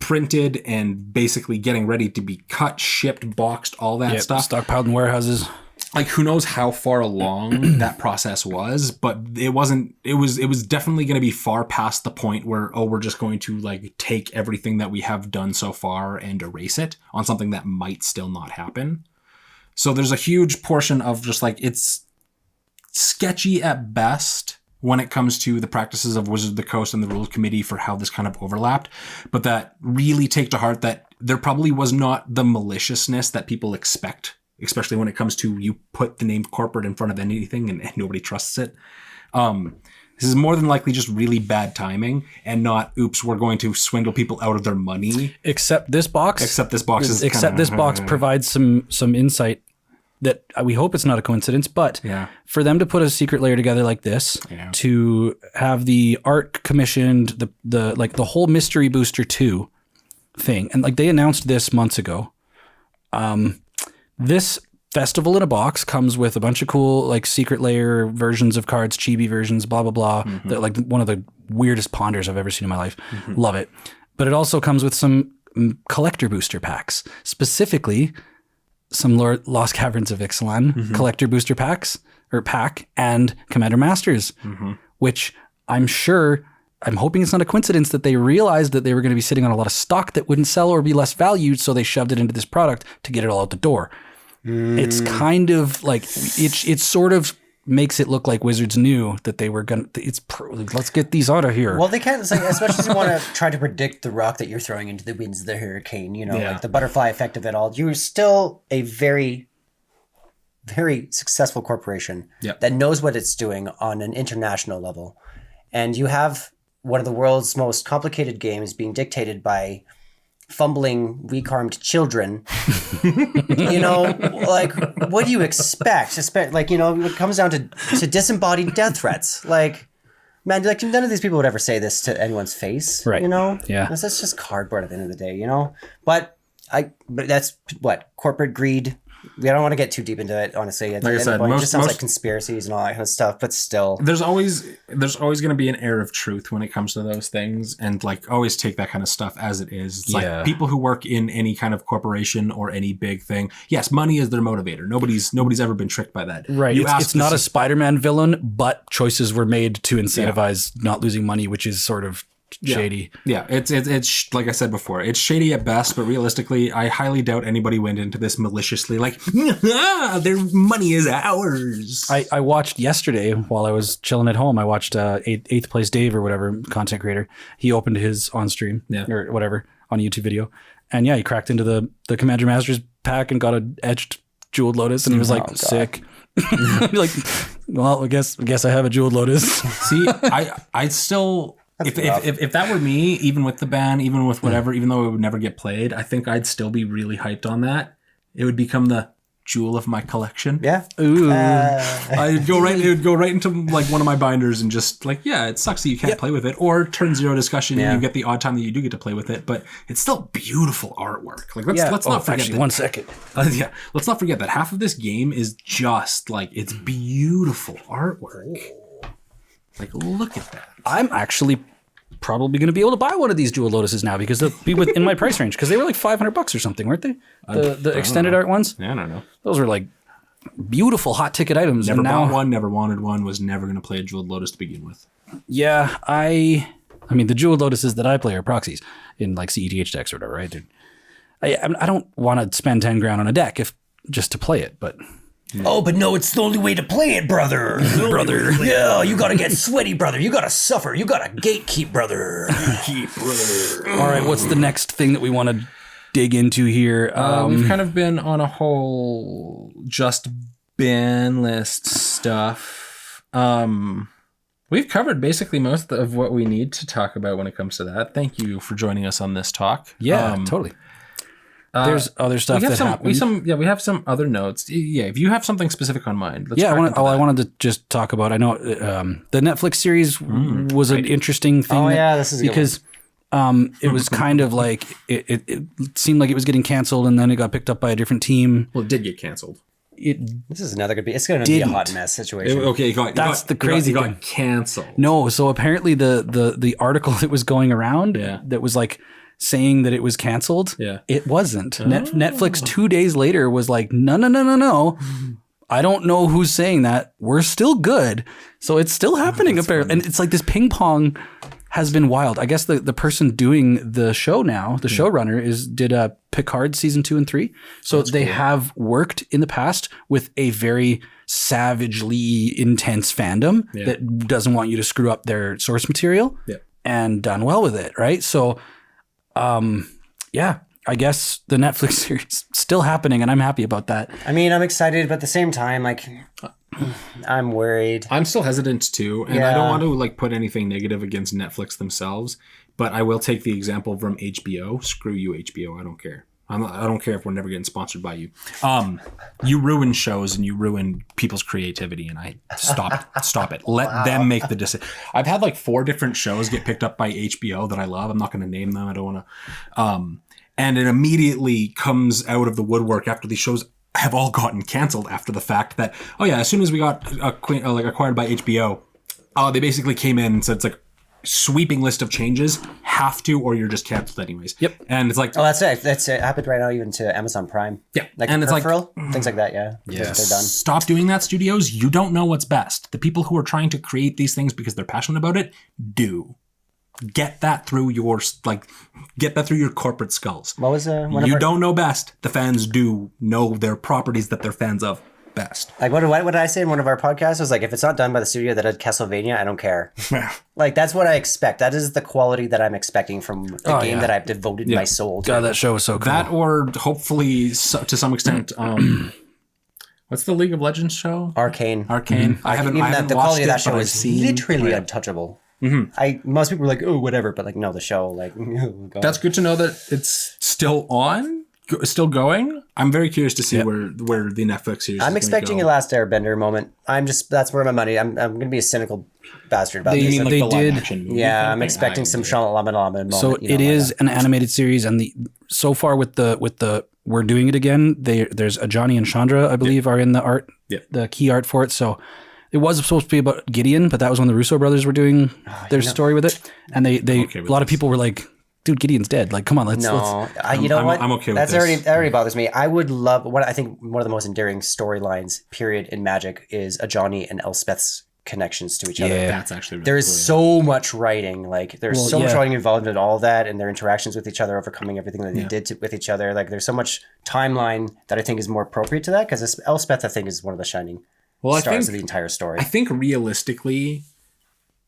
printed and basically getting ready to be cut, shipped, boxed, all that stuff. Stockpiled in warehouses. like, who knows how far along that process was, but it was definitely going to be far past the point where, we're just going to like take everything that we have done so far and erase it on something that might still not happen. So there's a huge portion of just like, it's sketchy at best when it comes to the practices of Wizards of the Coast and the rules committee for how this kind of overlapped, but that really take to heart that there probably was not the maliciousness that people expect, especially when it comes to you put the name corporate in front of anything and nobody trusts it. This is more than likely just really bad timing and not, oops, we're going to swindle people out of their money. Except this box provides some insight that we hope it's not a coincidence, but for them to put a secret layer together like this, to have the art commissioned, the whole Mystery Booster 2 thing, and like they announced this months ago. This festival in a box comes with a bunch of cool like secret layer versions of cards, chibi versions, blah blah blah. That, like one of the weirdest ponders I've ever seen in my life. Love it. But it also comes with some collector booster packs, specifically some Lost Caverns of Ixalan collector booster pack and Commander Masters, which I'm hoping it's not a coincidence that they realized that they were going to be sitting on a lot of stock that wouldn't sell or be less valued, so they shoved it into this product to get it all out the door. It's kind of like, it sort of makes it look like Wizards knew that they were going to, let's get these out of here. Well, they can't, like, especially if you want to try to predict the rock that you're throwing into the winds of the hurricane, like the butterfly effect of it all. You're still a very, very successful corporation that knows what it's doing on an international level. And you have one of the world's most complicated games being dictated by fumbling, weak-armed children. Like, what do you expect? Like, it comes down to disembodied death threats. Like, man, like, none of these people would ever say this to anyone's face, right? Yeah. That's just cardboard at the end of the day, But that's what corporate greed. We don't want to get too deep into it, honestly. Like I said, it just sounds like conspiracies and all that kind of stuff, but still. There's always going to be an air of truth when it comes to those things, and like always take that kind of stuff as it is. It's like people who work in any kind of corporation or any big thing. Yes, money is their motivator. Nobody's ever been tricked by that. Right. It's not a Spider-Man villain, but choices were made to incentivize not losing money, which is sort of shady. Yeah. It's like I said before, it's shady at best, but realistically, I highly doubt anybody went into this maliciously like, their money is ours. I watched yesterday while I was chilling at home. I watched Eighth Place Dave or whatever, content creator. He opened his on stream or whatever on a YouTube video. And he cracked into the Commander Masters pack and got an etched Jeweled Lotus, and he was like, sick. Like, well, I guess I have a Jeweled Lotus. See, I still... If that were me, even with the ban, even with whatever, even though it would never get played, I think I'd still be really hyped on that. It would become the jewel of my collection. Yeah. Ooh. It would go right into like one of my binders and just like, it sucks that you can't play with it, or turn zero discussion and you get the odd time that you do get to play with it, but it's still beautiful artwork. Like let's not forget actually, 1 second. Let's not forget that half of this game is just like, it's beautiful artwork. Like, look at that. I'm actually probably going to be able to buy one of these Jewel Lotuses now because they'll be in my price range, because they were like $500 or something, weren't they? The extended art ones? Yeah, I don't know. Those were like beautiful hot ticket items. Never bought one, never wanted one, was never going to play a Jeweled Lotus to begin with. Yeah, I mean, the Jeweled Lotuses that I play are proxies in like CETH decks or whatever, right? Dude? I don't want to spend 10 grand on a deck just to play it, but... Oh, but no, it's the only way to play it, brother. Brother. Yeah, you gotta get sweaty, brother. You gotta suffer. You gotta gatekeep, brother. All right, what's the next thing that we want to dig into here? We've kind of been on a whole just ban list stuff. We've covered basically most of what we need to talk about when it comes to that. Thank you for joining us on this talk. Yeah, totally. There's other stuff that happened. We have some other notes. Yeah, if you have something specific on mind. I wanted to just talk about, I know the Netflix series was an interesting thing. Oh, this is because it was kind of like, it seemed like it was getting canceled, and then it got picked up by a different team. Well, it did get canceled. This is another it's going to be a hot mess situation. That's the crazy thing. It got canceled. No, so apparently the article that was going around that was like saying that it was canceled, it wasn't. Netflix 2 days later was like, no. I don't know who's saying that. We're still good. So it's still happening apparently. And it's like this ping pong has been wild. I guess the person doing the show now, the showrunner, did Picard season 2 and 3. So they have worked in the past with a very savagely intense fandom that doesn't want you to screw up their source material and done well with it, right? So, I guess the Netflix series still happening, and I'm happy about that. I mean, I'm excited, but at the same time, like, I'm worried. I'm still hesitant too, and I don't want to like put anything negative against Netflix themselves, but I will take the example from HBO. Screw you, HBO. I don't care. I don't care if we're never getting sponsored by you. You ruin shows and you ruin people's creativity, and I stop it. Let them make the decision. I've had like 4 different shows get picked up by HBO that I love. I'm not going to name them. I don't want to. And it immediately comes out of the woodwork after these shows have all gotten canceled after the fact that, as soon as we got acquired by HBO, they basically came in and said, it's like sweeping list of changes, have to, or you're just canceled anyways. Yep. And it's like, that's it. That's it. Happened right now even to Amazon Prime. Yeah. Like and it's peripheral, things like that. Yeah. Yes. They're done. Stop doing that, studios. You don't know what's best. The people who are trying to create these things because they're passionate about it do. Get that through your corporate skulls. What was you don't know best. The fans do know their properties that they're fans of best. Like what did I say in one of our podcasts? I was like, if it's not done by the studio that did Castlevania, I don't care. Like that's what I expect. That is the quality that I'm expecting from a game that I've devoted my soul to. God, that show was so cool. That, or hopefully to some extent, what's the League of Legends show? Arcane. Mm-hmm. I haven't the watched quality of that it, show but is literally untouchable. Mm-hmm. Most people were like, oh, whatever, but like, no, the show, like, oh, God. That's good to know that it's still on, still going. I'm very curious to see where the Netflix series. I'm expecting a Last Airbender moment. That's where my money. I'm going to be a cynical bastard about this. You mean like the live action movie? Yeah, I'm expecting some Shyamalan moment. So it is an animated series, and so far with the we're doing it again. There's Ajani and Chandra, I believe, are in the art, the key art for it. So. It was supposed to be about Gideon, but that was when the Russo brothers were doing their story with it. And they a lot of people were like, dude, Gideon's dead. Like, come on, let's. You know what? I'm okay with this. That already bothers me. I would love, I think one of the most endearing storylines, period, in Magic is Ajani and Elspeth's connections to each other. That's actually really There is cool, so much writing. Like, there's so much writing involved in all of that and their interactions with each other, overcoming everything that they did with each other. Like, there's so much timeline that I think is more appropriate to that, because Elspeth, I think, is one of the shining stars of the entire story. I think realistically,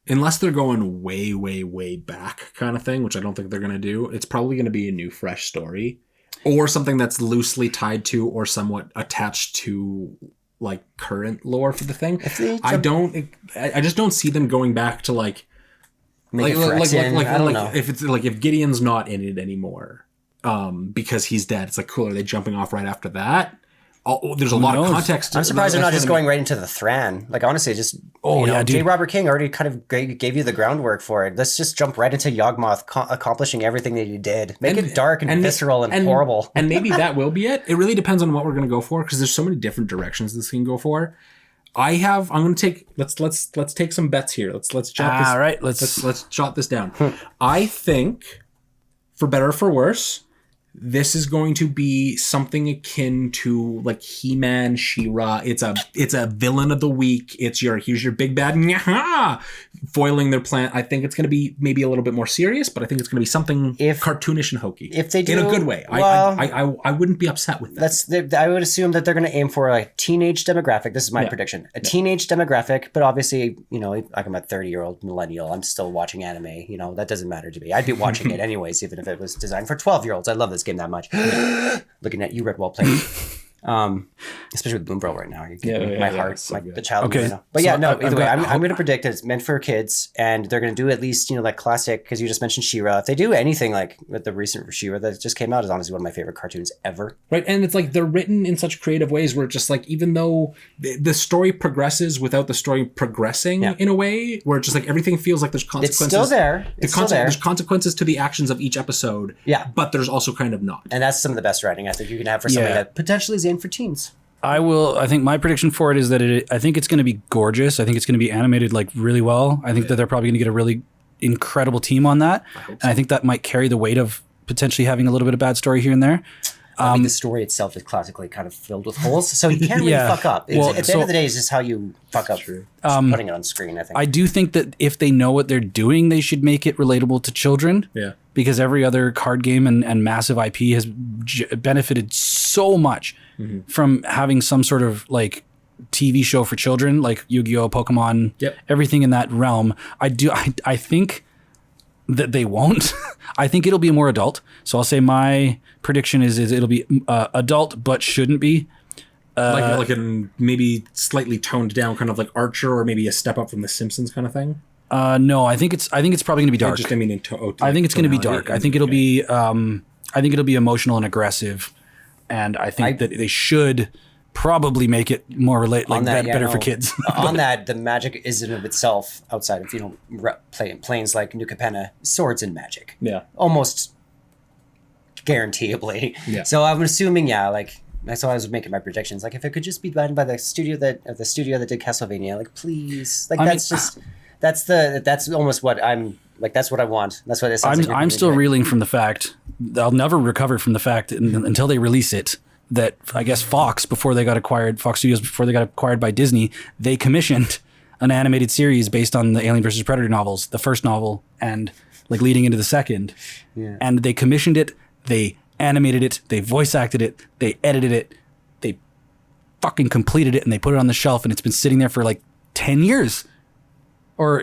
unless they're going way, way, way back kind of thing, which I don't think they're going to do, it's probably going to be a new, fresh story or something that's loosely tied to or somewhat attached to like current lore for the thing. I just don't see them going back to like if Gideon's not in it anymore because he's dead. It's like, cool. Are they jumping off right after that? There's a lot of context. I'm surprised they're not just going right into the Thran. Like, honestly, just J. Robert King already kind of gave you the groundwork for it. Let's just jump right into Yawgmoth accomplishing everything that you did. Make it dark and visceral and horrible. And maybe that will be it. It really depends on what we're going to go for, because there's so many different directions this can go for. I'm going to take. Let's take some bets here. Let's jot this. All right, let's jot this down. I think, for better or for worse, this is going to be something akin to like He-Man, She-Ra. It's a villain of the week. Here's your big bad foiling their plan. I think it's going to be maybe a little bit more serious, but I think it's going to be something cartoonish and hokey. If they do, in a good way, I wouldn't be upset with that. I would assume that they're going to aim for a teenage demographic. This is my prediction. Teenage demographic, but obviously, like I'm a 30-year-old millennial. I'm still watching anime. That doesn't matter to me. I'd be watching it anyways, even if it was designed for 12-year-olds. I love this game that much. Looking at you, Redwall playing. Especially with Boombro right now. You're getting my heart, the child. Okay. But either way, I'm going to predict that it's meant for kids, and they're going to do at least, like classic, because you just mentioned She-Ra. If they do anything like with the recent She-Ra that just came out, is honestly one of my favorite cartoons ever. Right. And it's like they're written in such creative ways where it's just like, even though the story progresses without the story progressing in a way, where it's just like everything feels like there's consequences. It's still there. There's consequences to the actions of each episode. Yeah. But there's also kind of not. And that's some of the best writing I think you can have for something that potentially is aimed for teens. I think my prediction for it is that I think it's going to be gorgeous. I think it's going to be animated like really well. I think that they're probably going to get a really incredible team on that. And I think that might carry the weight of potentially having a little bit of bad story here and there. I mean, the story itself is classically kind of filled with holes, so you can't really fuck up. At the end of the day, it's just how you fuck up putting it on screen, I think. I do think that if they know what they're doing, they should make it relatable to children. Yeah. Because every other card game and massive IP has benefited so much from having some sort of like TV show for children, like Yu-Gi-Oh, Pokemon, everything in that realm. I think that they won't. I think it'll be more adult. So I'll say my prediction is it'll be adult, but shouldn't be. Like a maybe slightly toned down, kind of like Archer, or maybe a step up from The Simpsons kind of thing. No, I think it's probably going to be dark. I think it's going to be dark. I think it'll be emotional and aggressive, and I think that they should probably make it more better for kids. On that, the magic is in of itself outside of planes like New Capenna, swords and magic. Yeah, almost guaranteeably. Yeah. So I'm assuming, like that's why I was making my predictions. Like if it could just be done by the studio that did Castlevania, like please, like that's almost what I'm like. That's what I want. That's what it sounds like. I'm still reeling from the fact I'll never recover from the fact until they release it. That I guess Fox Studios, before they got acquired by Disney, they commissioned an animated series based on the Alien vs. Predator novels, the first novel, and like leading into the second. Yeah. And they commissioned it, they animated it, they voice acted it, they edited it, they fucking completed it, and they put it on the shelf, and it's been sitting there for like 10 years. I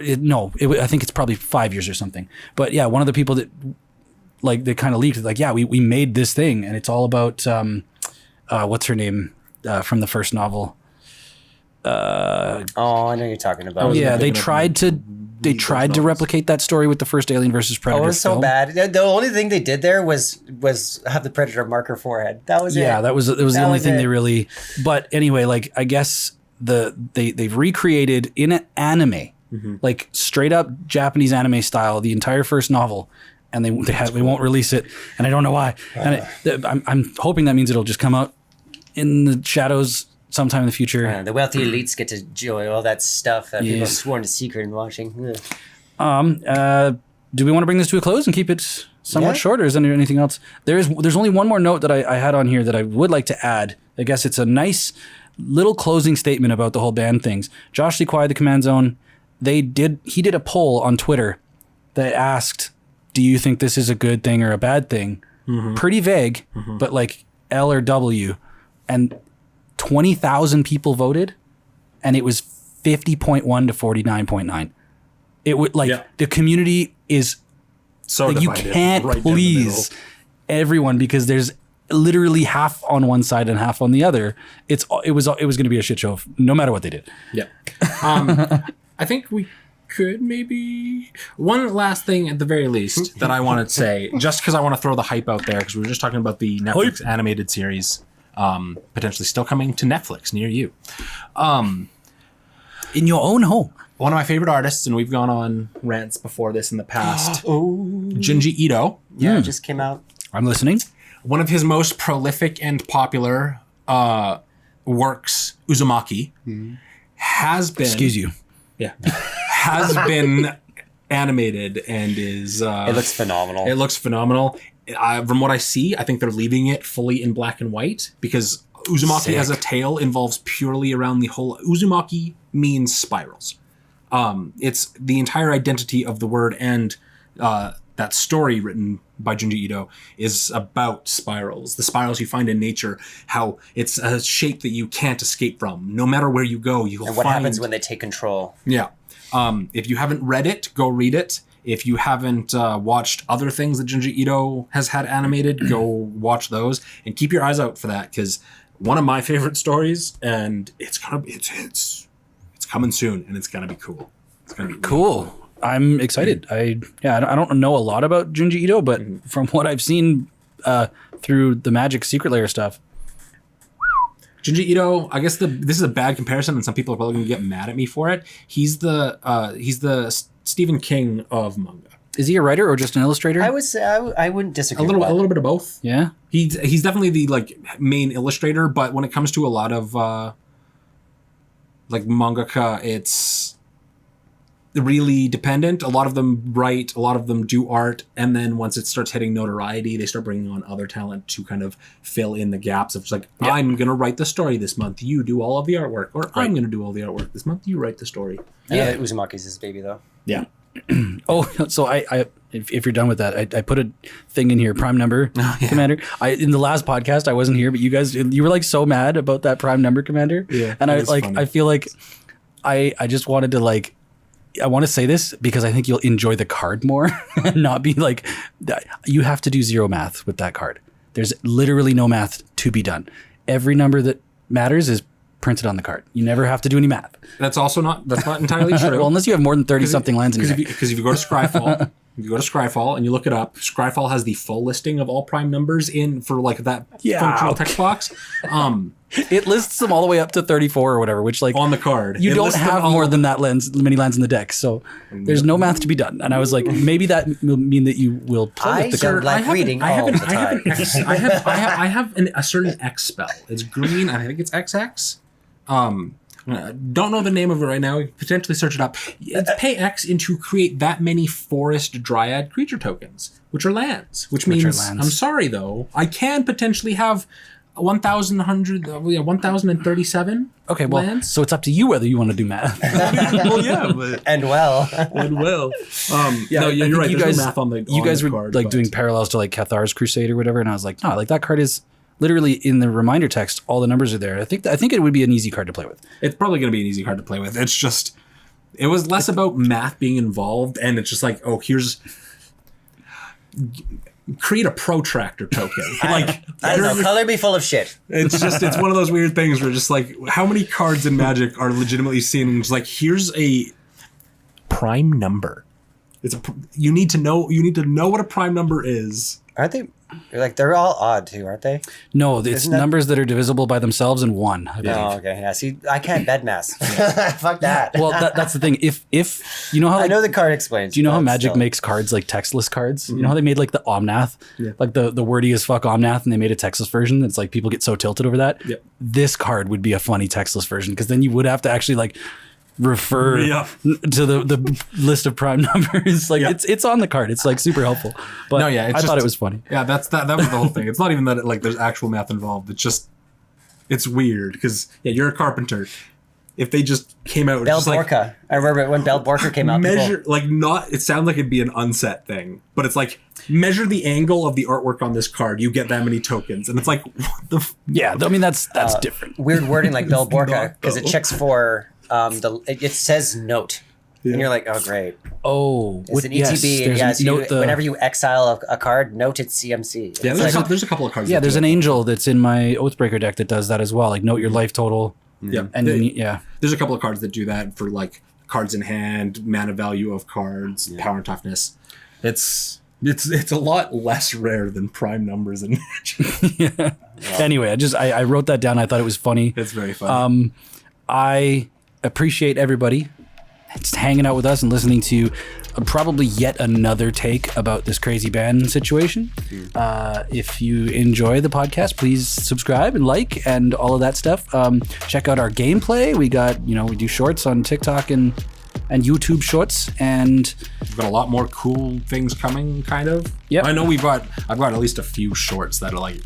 think it's probably 5 years or something. But yeah, one of the people that like they kind of leaked it, like, yeah, we made this thing, and it's all about what's her name from the first novel? I know you're talking about. Yeah, they tried to replicate that story with the first Alien versus Predator. Oh, it was so bad. The only thing they did there was have the Predator marker forehead. That was it. Yeah, that was the only thing they really. But anyway, like I guess they've recreated in an anime, like straight up Japanese anime style, the entire first novel. And they won't release it, and I don't know why. And I'm hoping that means it'll just come out in the shadows sometime in the future. The wealthy elites get to enjoy all that stuff that people have sworn to secret and watching. Ugh. Do we want to bring this to a close and keep it somewhat short, or is there anything else? There's only one more note that I had on here that I would like to add. I guess it's a nice little closing statement about the whole band things. Josh Lee Kwai, the Command Zone, he did a poll on Twitter that asked, do you think this is a good thing or a bad thing? Pretty vague, but like L or W. And 20,000 people voted, and it was 50.1 to 49.9. It would the community is so like, you can't please everyone because there's literally half on one side and half on the other. It was going to be a shit show no matter what they did. Yeah. I think we could maybe one last thing at the very least that I want to say, just because I want to throw the hype out there, because we were just talking about the Netflix animated series potentially still coming to Netflix near you, in your own home. One of my favorite artists, and we've gone on rants before this in the past, Junji Ito. Yeah, it just came out. I'm listening. One of his most prolific and popular works, Uzumaki, has been... Excuse you. Yeah. Has been animated and is... it looks phenomenal. It looks phenomenal. From what I see, I think they're leaving it fully in black and white because Uzumaki as a tale involves purely around the whole... Uzumaki means spirals. It's the entire identity of the word, and that story written by Junji Ito is about spirals. The spirals you find in nature, how it's a shape that you can't escape from. No matter where you go, you'll find... And what happens when they take control. Yeah. If you haven't read it, go read it. If you haven't watched other things that Junji Ito has had animated, go watch those and keep your eyes out for that, because one of my favorite stories, and it's coming soon, and it's gonna be cool. It's gonna be cool. Really cool. I'm excited. I don't know a lot about Junji Ito, but from what I've seen through the Magic Secret Lair stuff. Junji Ito, I guess this is a bad comparison, and some people are probably going to get mad at me for it. He's the Stephen King of manga. Is he a writer or just an illustrator? I would say I wouldn't disagree. A little bit of both. Yeah, he's definitely the main illustrator, but when it comes to a lot of mangaka, it's really dependent. A lot of them write, a lot of them do art, and then once it starts hitting notoriety, they start bringing on other talent to kind of fill in the gaps of just like, I'm going to write the story this month, you do all of the artwork, or I'm going to do all the artwork this month, you write the story. Yeah, Uzumaki's his baby though. Yeah. Oh, so I if you're done with that, I put a thing in here, prime number commander. In the last podcast, I wasn't here, but you were like so mad about that prime number commander. Yeah. And funny. I feel like I just wanted to like, I want to say this because I think you'll enjoy the card more and not be like, you have to do zero math with that card. There's literally no math to be done. Every number that matters is printed on the card. You never have to do any math. That's not entirely true. Well, unless you have more than 30 something lands in your deck. Because if you go to Scryfall, and you look it up, Scryfall has the full listing of all prime numbers for like that functional text box. It lists them all the way up to 34 or whatever, which like on the card. You don't have more than that many lands in the deck, so there's no math to be done. And I was like, maybe that will mean that you will play with the card. I have a certain X spell. It's green. I think it's XX. Don't know the name of it right now. You can potentially search it up. It's pay X to create that many forest dryad creature tokens, which are lands. Which means I'm sorry though, I can potentially have 1,037. Okay, well, lands. So it's up to you whether you want to do math. Well, yeah, but Yeah, no, you're right. You There's guys, no math on the you guys on were the card, like but doing parallels to like Cathar's Crusade or whatever, and I was like, no, like that card is literally in the reminder text. All the numbers are there. I think it would be an easy card to play with. It's probably going to be an easy card to play with. It's just, it was less about math being involved, and it's just like, oh, create a protractor token. Like, I don't know, color me full of shit. it's one of those weird things where just like, how many cards in Magic are legitimately seen and just like, here's a prime number. You need to know what a prime number is. Aren't they? Like they're all odd too, aren't they? No, it's numbers that are divisible by themselves in one. I believe. Oh, okay. Yeah. See, I can't bed mass. Fuck that. Well, that's the thing. If you know how I know the card explains. Do you know how Magic makes cards like textless cards? Mm-hmm. You know how they made like the Omnath, like the wordy as fuck Omnath, and they made a textless version. It's like people get so tilted over that. Yep. This card would be a funny textless version because then you would have to actually like refer to the list of prime numbers. Like it's on the card. It's like super helpful. But no, I thought it was funny. Yeah, that was the whole thing. It's not even that like there's actual math involved. It's weird because you're a carpenter. If they just came out Bell Borka. I remember when Bell Borka came out. It sounds like it'd be an unset thing, but it's like measure the angle of the artwork on this card, you get that many tokens, and it's like what the I mean that's different. Weird wording like Bell Borka because it checks for it says note. And you're like, oh great. Oh, it's an ETB. Whenever you exile a card, note its CMC. Yeah, there's a couple of cards. Yeah, there's an angel that's in my Oathbreaker deck that does that as well. Like note your life total. Yeah, and there's a couple of cards that do that for like cards in hand, mana value of cards, power and toughness. It's a lot less rare than prime numbers in Magic. Wow. Anyway, I wrote that down. I thought it was funny. It's very funny. I appreciate everybody just hanging out with us and listening to probably yet another take about this crazy ban situation. If you enjoy the podcast, please subscribe and like and all of that stuff. Check out our gameplay. We got, we do shorts on TikTok and YouTube shorts, and we've got a lot more cool things coming, kind of. Yeah, I know I've got at least a few shorts that are like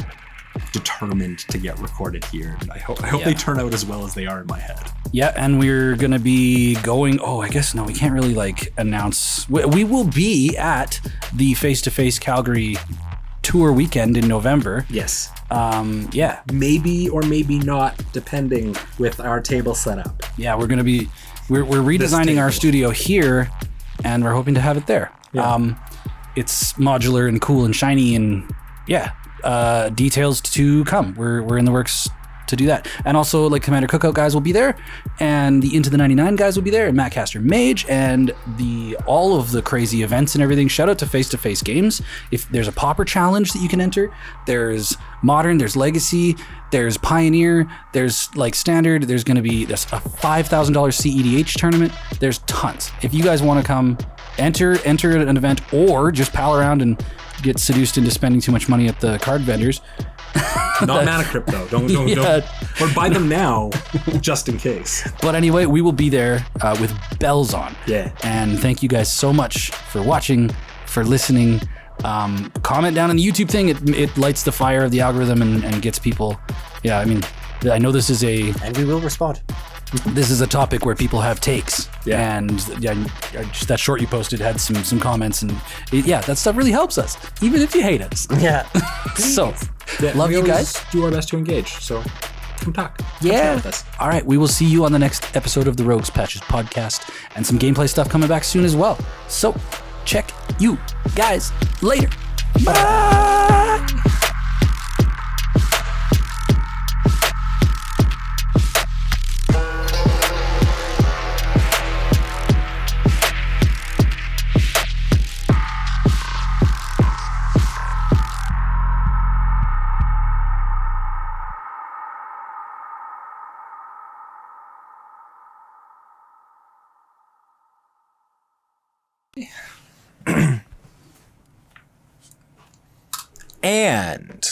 determined to get recorded here, and I hope they turn out as well as they are in my head. Yeah, and we're gonna be going. Oh, I guess no, we can't really like announce. We will be at the face-to-face Calgary tour weekend in November. Yes. Maybe or maybe not, depending with our table setup. Yeah, we're gonna be. We're redesigning our studio here, and we're hoping to have it there. Yeah. It's modular and cool and shiny, and details to come. We're in the works to do that. And also, like, Commander Cookout guys will be there, and the Into the 99 guys will be there, and Matt Caster Mage, and all of the crazy events and everything. Shout out to Face-to-Face Games. If there's a Pauper Challenge that you can enter, there's Modern, there's Legacy, there's Pioneer, there's like Standard, there's a $5,000 CEDH tournament. There's tons. If you guys want to come enter an event or just pal around and get seduced into spending too much money at the card vendors, Not Mana Crypto. Don't. Or buy them now, just in case. But anyway, we will be there with bells on. Yeah. And thank you guys so much for watching, for listening. Comment down in the YouTube thing. It lights the fire of the algorithm and gets people. Yeah, I mean, I know this is and we will respond. This is a topic where people have takes. Yeah. And just that short you posted had some comments, and that stuff really helps us, even if you hate us. Yeah. So, Yeah, love we you always guys. do our best to engage. So come talk. Come Yeah. chat with us. All right. We will see you on the next episode of the Rogues Patches podcast, and some gameplay stuff coming back soon as well. So check you guys later. Bye. And